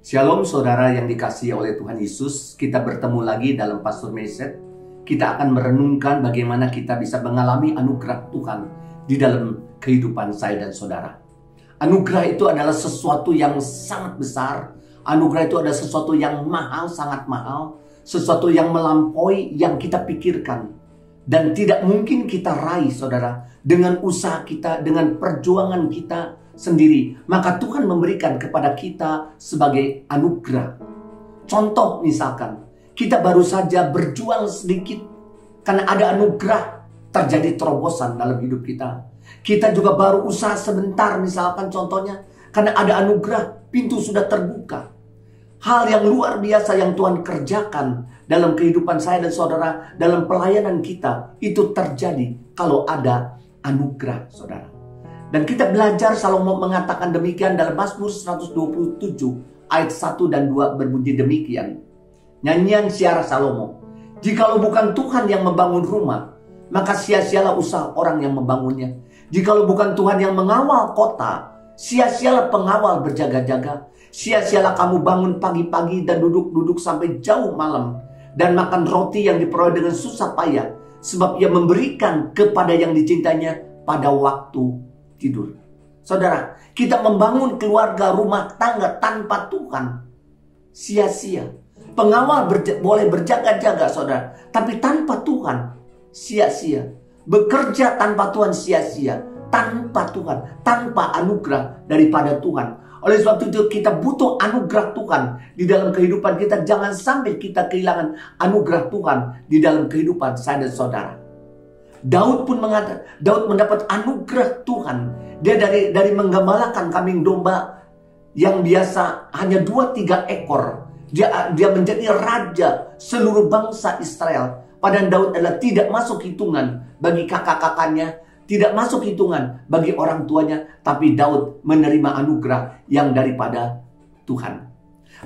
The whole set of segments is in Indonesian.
Shalom saudara yang dikasihi oleh Tuhan Yesus. Kita bertemu lagi dalam Pastor Meset. Kita akan merenungkan bagaimana kita bisa mengalami anugerah Tuhan di dalam kehidupan saya dan saudara. Anugerah itu adalah sesuatu yang sangat besar. Anugerah itu adalah sesuatu yang mahal, sangat mahal. Sesuatu yang melampaui yang kita pikirkan. Dan tidak mungkin kita raih saudara dengan usaha kita, dengan perjuangan kita sendiri. Maka Tuhan memberikan kepada kita sebagai anugerah. Contoh misalkan, kita baru saja berjuang sedikit karena ada anugerah, terjadi terobosan dalam hidup kita. Kita juga baru usaha sebentar misalkan contohnya, karena ada anugerah, pintu sudah terbuka. Hal yang luar biasa yang Tuhan kerjakan dalam kehidupan saya dan saudara, dalam pelayanan kita, itu terjadi kalau ada anugerah saudara. Dan kita belajar Salomo mengatakan demikian dalam Mazmur 127 ayat 1 dan 2 berbunyi demikian. Nyanyian Syiar Salomo. Jikalau bukan Tuhan yang membangun rumah, maka sia-sialah usaha orang yang membangunnya. Jikalau bukan Tuhan yang mengawal kota, sia-sialah pengawal berjaga-jaga. Sia-sialah kamu bangun pagi-pagi dan duduk-duduk sampai jauh malam, dan makan roti yang diperoleh dengan susah payah, sebab ia memberikan kepada yang dicintainya pada waktu tidur. Saudara, kita membangun keluarga, rumah tangga tanpa Tuhan sia-sia. Pengawal boleh berjaga-jaga saudara, tapi tanpa Tuhan sia-sia. Bekerja tanpa Tuhan sia-sia. Tanpa Tuhan, tanpa anugerah daripada Tuhan. Oleh sebab itu kita butuh anugerah Tuhan di dalam kehidupan kita. Jangan sampai kita kehilangan anugerah Tuhan di dalam kehidupan saya dan saudara. Daud pun mengatakan, Daud mendapat anugerah Tuhan. Dia dari menggembalakan kambing domba yang biasa hanya 2-3 ekor. Dia menjadi raja seluruh bangsa Israel. Padahal Daud adalah tidak masuk hitungan bagi kakak-kakaknya, tidak masuk hitungan bagi orang tuanya, tapi Daud menerima anugerah yang daripada Tuhan.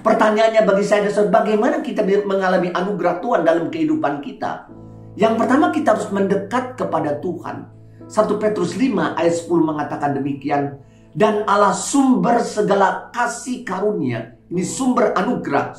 Pertanyaannya bagi saya dan saudara, bagaimana kita mengalami anugerah Tuhan dalam kehidupan kita? Yang pertama, kita harus mendekat kepada Tuhan. 1 Petrus 5 ayat 10 mengatakan demikian. Dan Allah sumber segala kasih karunia, ini sumber anugerah,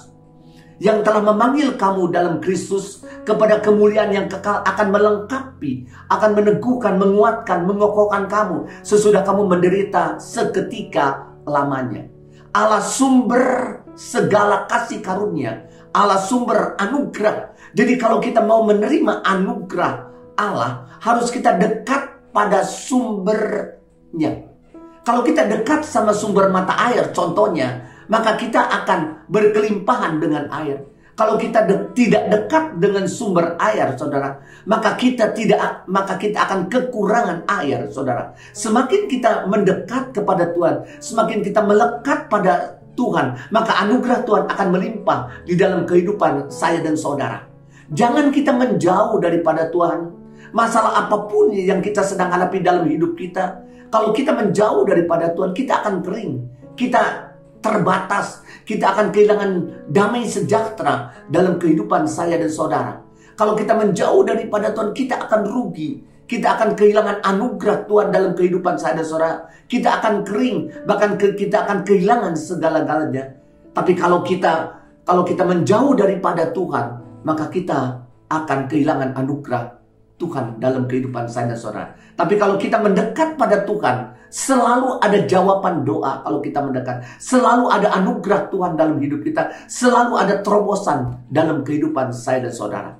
yang telah memanggil kamu dalam Kristus kepada kemuliaan yang kekal, akan melengkapi, akan meneguhkan, menguatkan, mengokohkan kamu sesudah kamu menderita seketika lamanya. Allah sumber segala kasih karunia, Allah sumber anugerah. Jadi kalau kita mau menerima anugerah Allah, harus kita dekat pada sumbernya. Kalau kita dekat sama sumber mata air contohnya, maka kita akan berkelimpahan dengan air. Kalau kita tidak dekat dengan sumber air saudara, maka kita akan kekurangan air saudara. Semakin kita mendekat kepada Tuhan, semakin kita melekat pada Tuhan, maka anugerah Tuhan akan melimpah di dalam kehidupan saya dan saudara. Jangan kita menjauh daripada Tuhan. Masalah apapun yang kita sedang hadapi dalam hidup kita, kalau kita menjauh daripada Tuhan, kita akan kering, kita terbatas, kita akan kehilangan damai sejahtera dalam kehidupan saya dan saudara. Kalau kita menjauh daripada Tuhan, kita akan rugi. Kita akan kehilangan anugerah Tuhan dalam kehidupan saya dan saudara. Kita akan kering, bahkan kita akan kehilangan segala-galanya. Tapi kalau kita menjauh daripada Tuhan, maka kita akan kehilangan anugerah Tuhan dalam kehidupan saya dan saudara. Tapi kalau kita mendekat pada Tuhan, selalu ada jawaban doa. Kalau kita mendekat, selalu ada anugerah Tuhan dalam hidup kita. Selalu ada terobosan dalam kehidupan saya dan saudara.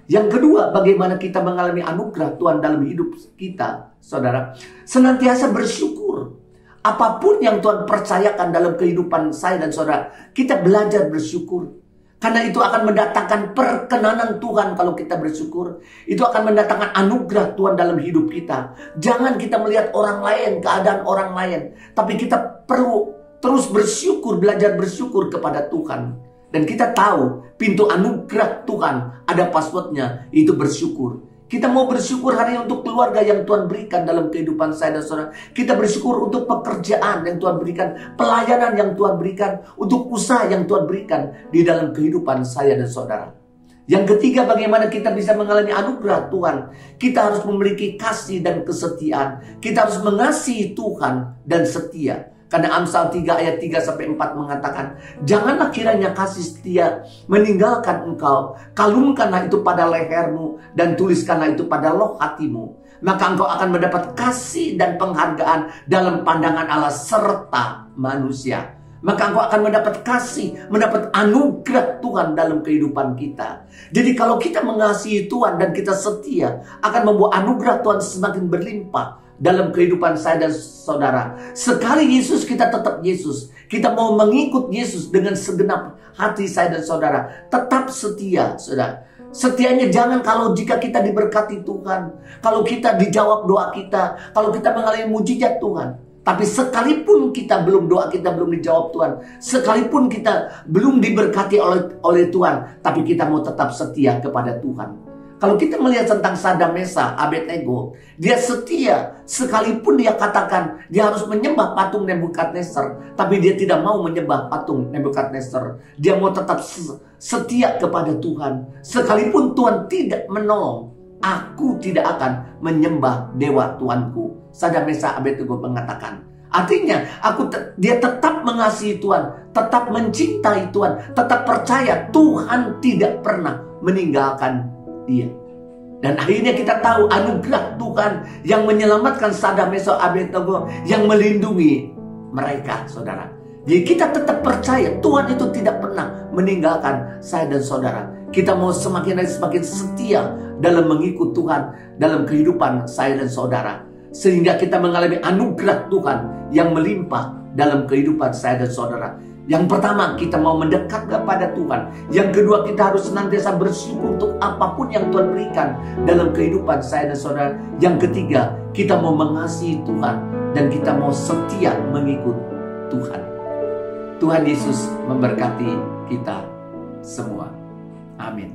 Yang kedua, bagaimana kita mengalami anugerah Tuhan dalam hidup kita, saudara? Senantiasa bersyukur. Apapun yang Tuhan percayakan dalam kehidupan saya dan saudara, kita belajar bersyukur. Karena itu akan mendatangkan perkenanan Tuhan kalau kita bersyukur. Itu akan mendatangkan anugerah Tuhan dalam hidup kita. Jangan kita melihat orang lain, keadaan orang lain. Tapi kita perlu terus bersyukur, belajar bersyukur kepada Tuhan. Dan kita tahu pintu anugerah Tuhan ada passwordnya, itu bersyukur. Kita mau bersyukur hari ini untuk keluarga yang Tuhan berikan dalam kehidupan saya dan saudara. Kita bersyukur untuk pekerjaan yang Tuhan berikan, pelayanan yang Tuhan berikan, untuk usaha yang Tuhan berikan di dalam kehidupan saya dan saudara. Yang ketiga, bagaimana kita bisa mengalami anugerah Tuhan? Kita harus memiliki kasih dan kesetiaan. Kita harus mengasihi Tuhan dan setia. Karena Amsal 3 ayat 3-4 mengatakan, janganlah kiranya kasih setia meninggalkan engkau. Kalungkanlah itu pada lehermu dan tuliskanlah itu pada loh hatimu. Maka engkau akan mendapat kasih dan penghargaan dalam pandangan Allah serta manusia. Maka engkau akan mendapat kasih, mendapat anugerah Tuhan dalam kehidupan kita. Jadi kalau kita mengasihi Tuhan dan kita setia, akan membawa anugerah Tuhan semakin berlimpah dalam kehidupan saya dan saudara. Sekali Yesus, kita tetap Yesus. Kita mau mengikut Yesus dengan segenap hati saya dan saudara. Tetap setia, saudara. Setianya jangan kalau jika kita diberkati Tuhan, kalau kita dijawab doa kita, kalau kita mengalami mujizat Tuhan. Tapi sekalipun kita doa kita belum dijawab Tuhan, sekalipun kita belum diberkati oleh Tuhan, tapi kita mau tetap setia kepada Tuhan. Kalau kita melihat tentang Sadam Mesa Abednego, dia setia sekalipun dia katakan dia harus menyembah patung Nebukadnezar, tapi dia tidak mau menyembah patung Nebukadnezar. Dia mau tetap setia kepada Tuhan. Sekalipun Tuhan tidak menolong, aku tidak akan menyembah dewa Tuanku. Sadam Mesa Abednego mengatakan. Artinya dia tetap mengasihi Tuhan, tetap mencintai Tuhan, tetap percaya Tuhan tidak pernah meninggalkan dia. Dan akhirnya kita tahu anugerah Tuhan yang menyelamatkan Sadam Mesa Abednego, yang melindungi mereka, saudara. Jadi kita tetap percaya Tuhan itu tidak pernah meninggalkan saya dan saudara. Kita mau semakin setia dalam mengikut Tuhan dalam kehidupan saya dan saudara, sehingga kita mengalami anugerah Tuhan yang melimpah dalam kehidupan saya dan saudara. Yang pertama, kita mau mendekat kepada Tuhan. Yang kedua, kita harus senantiasa bersyukur untuk apapun yang Tuhan berikan dalam kehidupan saya dan saudara. Yang ketiga, kita mau mengasihi Tuhan dan kita mau setia mengikut Tuhan. Tuhan Yesus memberkati kita semua. Amin.